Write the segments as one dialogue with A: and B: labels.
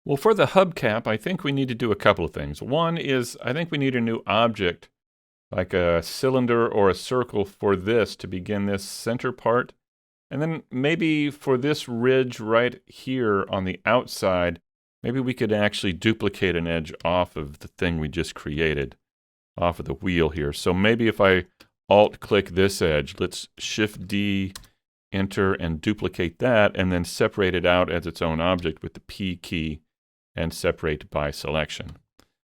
A: Well, for the hubcap, I think we need to do a couple of things. One is I think we need a new object, like a cylinder or a circle for this to begin this center part. And then maybe for this ridge right here on the outside, maybe we could actually duplicate an edge off of the thing we just created, off of the wheel here. So maybe if I Alt-click this edge, let's Shift-D, enter, and duplicate that, and then separate it out as its own object with the P key, and separate by selection.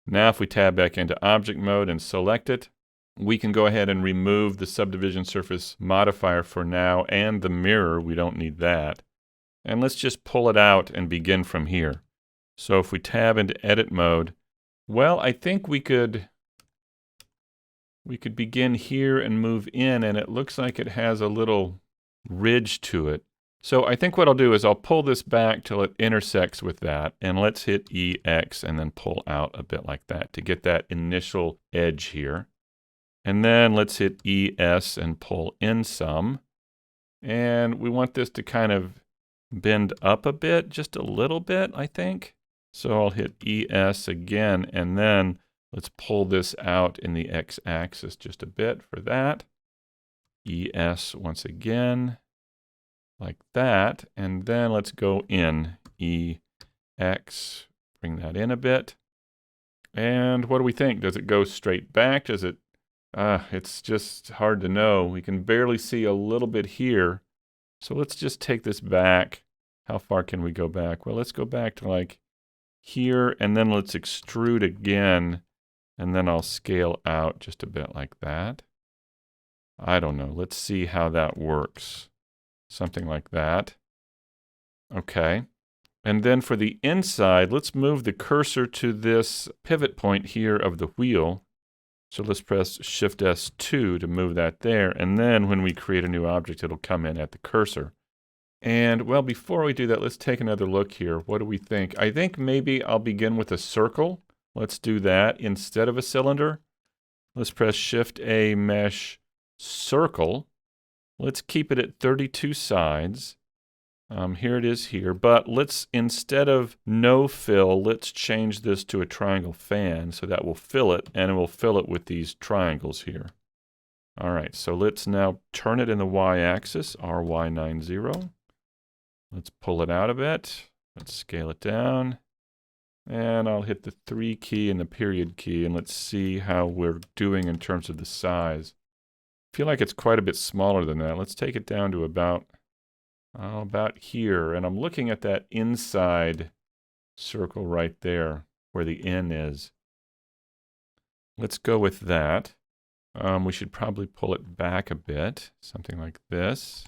A: Now if we tab back into object mode and select it, we can go ahead and remove the subdivision surface modifier for now and the mirror. We don't need that. And let's just pull it out and begin from here. So if we tab into edit mode, well, I think we could begin here and move in, and it looks like it has a little ridge to it. So I think what I'll do is I'll pull this back till it intersects with that, and let's hit EX and then pull out a bit like that to get that initial edge here. And then let's hit ES and pull in some. And we want this to kind of bend up a bit, just a little bit, I think. So I'll hit ES again, and then let's pull this out in the X-axis just a bit for that. ES once again, like that. And then let's go in EX, bring that in a bit. And what do we think? Does it go straight back? Does it it's just hard to know. We can barely see a little bit here. So let's just take this back. How far can we go back? Well, let's go back to like here, and then let's extrude again, and then I'll scale out just a bit like that. I don't know. Let's see how that works. Something like that. Okay. And then for the inside, let's move the cursor to this pivot point here of the wheel. So let's press Shift S2 to move that there. And then when we create a new object, it'll come in at the cursor. And well, before we do that, let's take another look here. What do we think? I think maybe I'll begin with a circle. Let's do that instead of a cylinder. Let's press Shift A, Mesh, Circle. Let's keep it at 32 sides. Here it is here, but let's, instead of no fill, let's change this to a triangle fan, so that will fill it, and it will fill it with these triangles here. All right, so let's now turn it in the y-axis, RY90. Let's pull it out a bit. Let's scale it down. And I'll hit the 3 key and the period key, and let's see how we're doing in terms of the size. I feel like it's quite a bit smaller than that. Let's take it down to about here, and I'm looking at that inside circle right there where the N is. Let's go with that. We should probably pull it back a bit, something like this,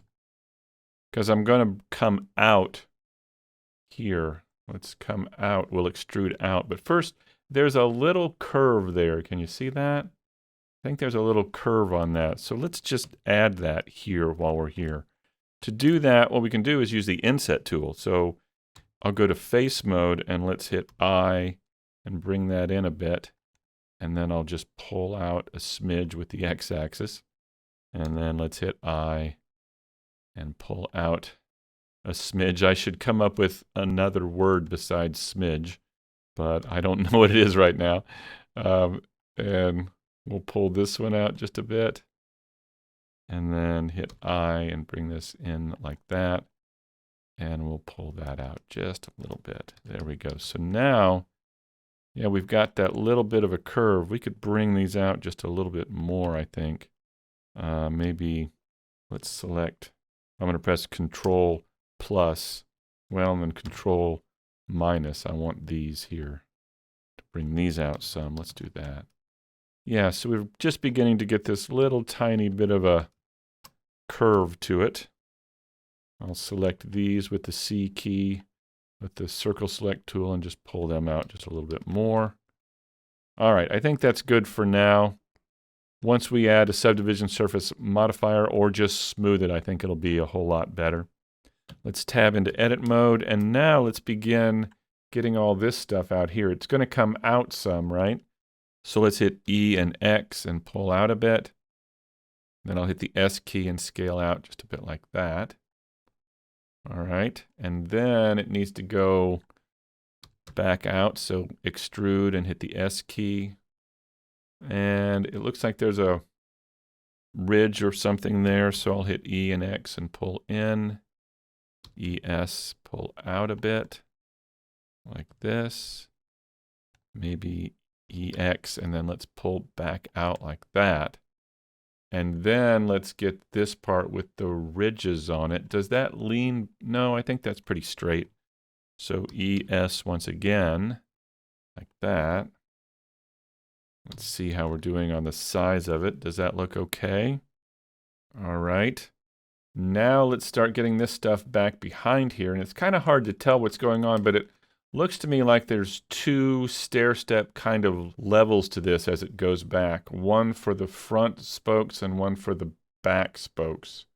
A: because I'm going to come out here. Let's come out. We'll extrude out, but first there's a little curve there. Can you see that? I think there's a little curve on that, so let's just add that here while we're here. To do that, what we can do is use the inset tool. So I'll go to face mode, and let's hit I and bring that in a bit. And then I'll just pull out a smidge with the X-axis. And then let's hit I and pull out a smidge. I should come up with another word besides smidge, but I don't know what it is right now. And we'll pull this one out just a bit. And then hit I and bring this in like that. And we'll pull that out just a little bit. There we go. So now, yeah, we've got that little bit of a curve. We could bring these out just a little bit more, I think. Maybe let's select, I'm going to press Control plus, well, and then Control minus. I want these here to bring these out some. Let's do that. Yeah, so we're just beginning to get this little tiny bit of a curve to it. I'll select these with the C key with the circle select tool and just pull them out just a little bit more. All right, I think that's good for now. Once we add a subdivision surface modifier or just smooth it, I think it'll be a whole lot better. Let's tab into edit mode, and now let's begin getting all this stuff out here. It's going to come out some, right? So let's hit E and X and pull out a bit. Then I'll hit the S key and scale out just a bit like that. All right, and then it needs to go back out. So extrude and hit the S key. And it looks like there's a ridge or something there. So I'll hit E and X and pull in. ES, pull out a bit like this. Maybe EX, and then let's pull back out like that. And then let's get this part with the ridges on it. Does that lean? No, I think that's pretty straight. So ES once again, like that. Let's see how we're doing on the size of it. Does that look okay? All right. Now let's start getting this stuff back behind here. And it's kind of hard to tell what's going on, but it looks to me like there's two stair-step kind of levels to this as it goes back. One for the front spokes and one for the back spokes.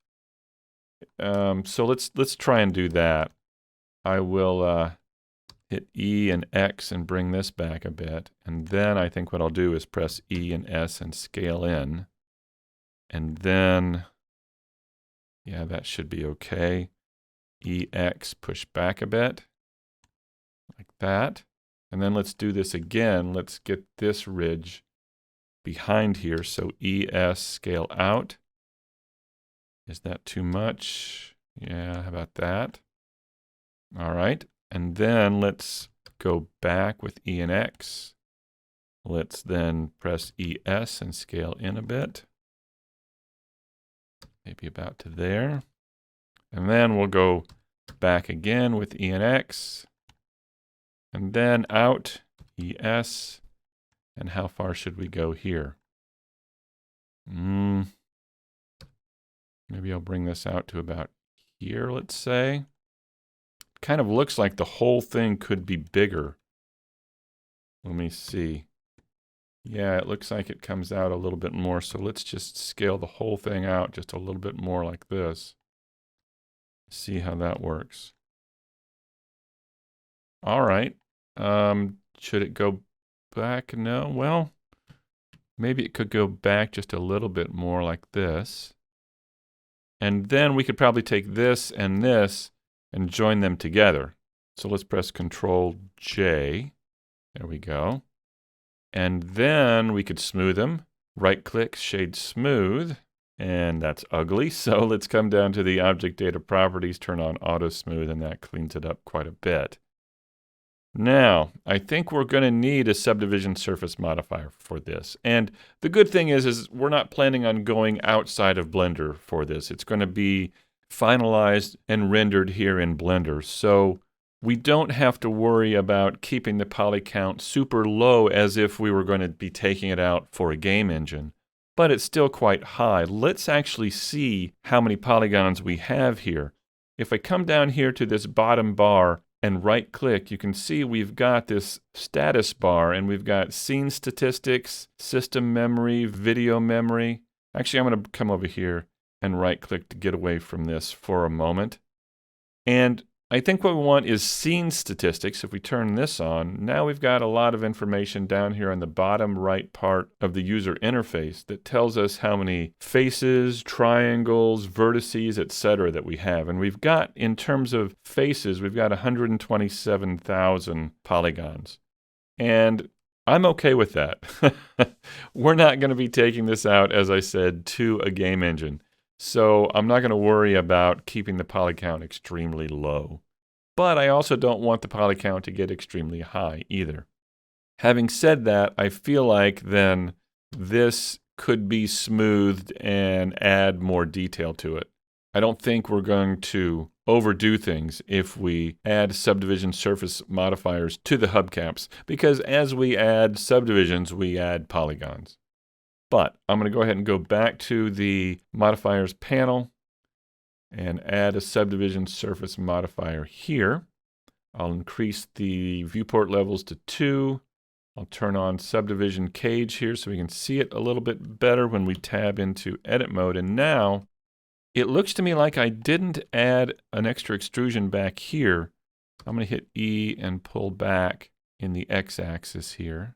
A: So let's try and do that. I will hit E and X and bring this back a bit. And then I think what I'll do is press E and S and scale in. And then, yeah, that should be okay. EX, push back a bit. Like that. And then let's do this again. Let's get this ridge behind here. So ES, scale out. Is that too much? Yeah, how about that? All right. And then let's go back with E and X. Let's then press ES and scale in a bit. Maybe about to there. And then we'll go back again with E and X. And then out, ES. And how far should we go here? Maybe I'll bring this out to about here, let's say. Kind of looks like the whole thing could be bigger. Let me see. Yeah, it looks like it comes out a little bit more. So let's just scale the whole thing out just a little bit more like this. See how that works. All right. Should it go back? No. Well, maybe it could go back just a little bit more like this. And then we could probably take this and join them together. So let's press Control J. There we go. And then we could smooth them. Right click, shade smooth. And that's ugly. So let's come down to the object data properties, turn on auto smooth, and that cleans it up quite a bit. Now, I think we're going to need a subdivision surface modifier for this. And the good thing is we're not planning on going outside of Blender for this. It's going to be finalized and rendered here in Blender. So we don't have to worry about keeping the poly count super low as if we were going to be taking it out for a game engine. But it's still quite high. Let's actually see how many polygons we have here. If I come down here to this bottom bar and right click, you can see we've got this status bar and we've got scene statistics, system memory, video memory. Actually, I'm going to come over here and right click to get away from this for a moment. And I think what we want is scene statistics. If we turn this on, now we've got a lot of information down here on the bottom right part of the user interface that tells us how many faces, triangles, vertices, etc. that we have. And we've got, in terms of faces, we've got 127,000 polygons. And I'm okay with that. We're not going to be taking this out, as I said, to a game engine. So I'm not going to worry about keeping the poly count extremely low. But I also don't want the poly count to get extremely high either. Having said that, I feel like then this could be smoothed and add more detail to it. I don't think we're going to overdo things if we add subdivision surface modifiers to the hubcaps, because as we add subdivisions, we add polygons. But I'm going to go ahead and go back to the modifiers panel and add a subdivision surface modifier here. I'll increase the viewport levels to 2. I'll turn on subdivision cage here so we can see it a little bit better when we tab into edit mode. And now it looks to me like I didn't add an extra extrusion back here. I'm going to hit E and pull back in the x-axis here.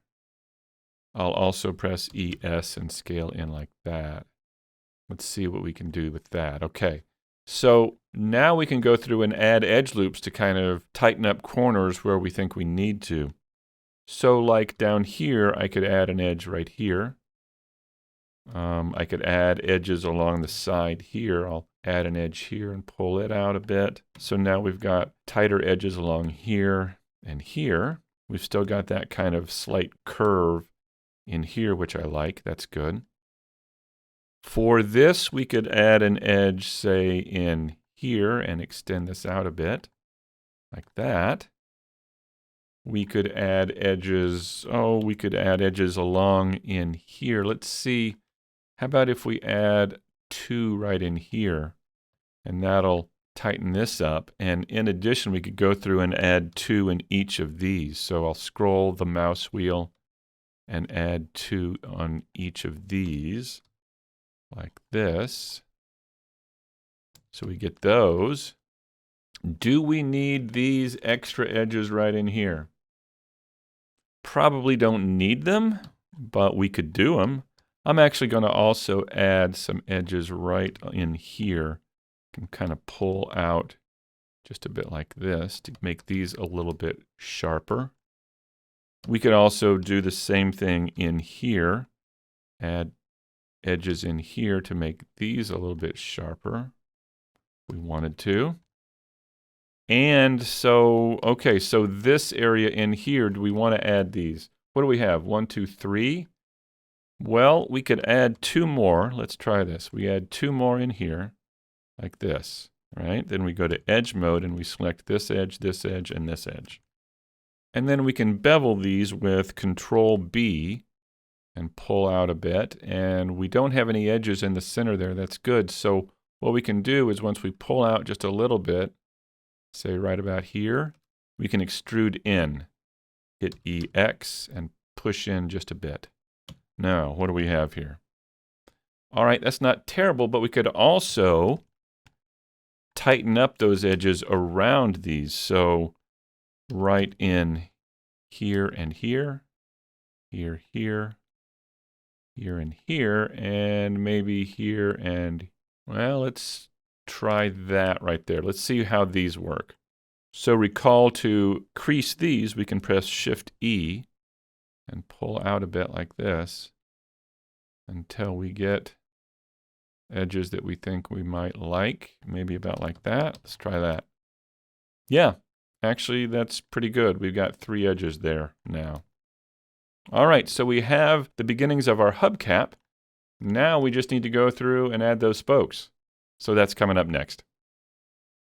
A: I'll also press ES and scale in like that. Let's see what we can do with that. Okay, so Now we can go through and add edge loops to kind of tighten up corners where we think we need to. So like down here, I could add an edge right here. I could add edges along the side here. I'll add an edge here and pull it out a bit. So now we've got tighter edges along here and here. We've still got that kind of slight curve in here, which I like. That's good. For this, we could add an edge, say, in here and extend this out a bit, like that. We could add edges, we could add edges along in here. Let's see, how about if we add 2 right in here, and that'll tighten this up. And in addition, we could go through and add 2 in each of these. So I'll scroll the mouse wheel and add 2 on each of these, like this. So we get those. Do we need these extra edges right in here? Probably don't need them, but we could do them. I'm actually going to also add some edges right in here. Can kind of pull out just a bit like this to make these a little bit sharper. We could also do the same thing in here. Add edges in here to make these a little bit sharper if we wanted to. And so, okay, so this area in here, do we want to add these? What do we have? 1, 2, 3. Well, we could add 2 more. Let's try this. We add 2 more in here, like this, right? Then we go to edge mode and we select this edge, and this edge. And then we can bevel these with Control B and pull out a bit. And we don't have any edges in the center there. That's good. So what we can do is once we pull out just a little bit, say right about here, we can extrude in. Hit EX and push in just a bit. Now, what do we have here? All right, that's not terrible, but we could also tighten up those edges around these. So right in here and here, here, here, here and here, and maybe here and, well, let's try that right there. Let's see how these work. So recall to crease these, we can press Shift E and pull out a bit like this until we get edges that we think we might like, maybe about like that. Let's try that. Yeah, actually that's pretty good. We've got 3 edges there now. All right, so we have the beginnings of our hubcap. Now we just need to go through and add those spokes. So that's coming up next.